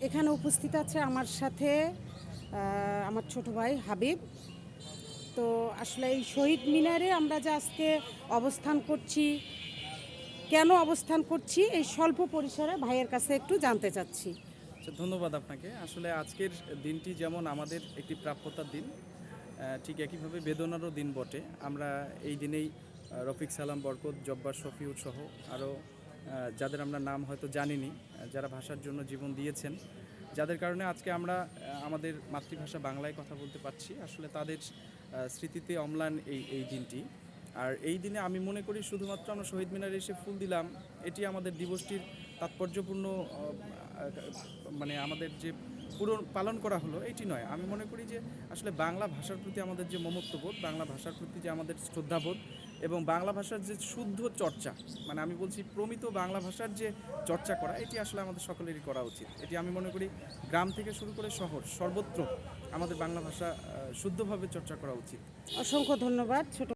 এখানে উপস্থিত আছে আমার সাথে আমার ছোট ভাই হাবিব। তো আসলে এই শহীদ মিনারে আমরা যে আজকে অবস্থান করছি, কেন অবস্থান করছি এই স্বল্প পরিসরে ভাইয়ের কাছে একটু জানতে চাচ্ছি। আচ্ছা, ধন্যবাদ আপনাকে। আসলে আজকের দিনটি যেমন আমাদের একটি প্রাপ্যতার দিন, ঠিক একইভাবে বেদনারও দিন বটে। আমরা এই দিনেই রফিক সালাম, বরকত, জব্বার, শফিউর সহ আরও যাদের আমরা নাম হয়তো জানিনি, যারা ভাষার জন্য জীবন দিয়েছেন, যাদের কারণে আজকে আমরা আমাদের মাতৃভাষা বাংলায় কথা বলতে পারছি, আসলে তাদের স্মৃতিতে অম্লান এই দিনটি। আর এই দিনে আমি মনে করি শুধুমাত্র আমরা শহীদ মিনারে এসে ফুল দিলাম, এটি আমাদের দিবসটির তাৎপর্যপূর্ণ মানে আমাদের যে পুরো পালন করা হলো এটি নয়। আমি মনে করি যে আসলে বাংলা ভাষার প্রতি আমাদের যে মমত্ববোধ, বাংলা ভাষার প্রতি যে আমাদের শ্রদ্ধাবোধ এবং বাংলা ভাষার যে শুদ্ধ চর্চা, মানে আমি বলছি প্রমিত বাংলা ভাষার যে চর্চা করা, এটি আসলে আমাদের সকলেরই করা উচিত। এটি আমি মনে করি গ্রাম থেকে শুরু করে শহর সর্বত্র আমাদের বাংলা ভাষা শুদ্ধভাবে চর্চা করা উচিত। অসংখ্য ধন্যবাদ ছোট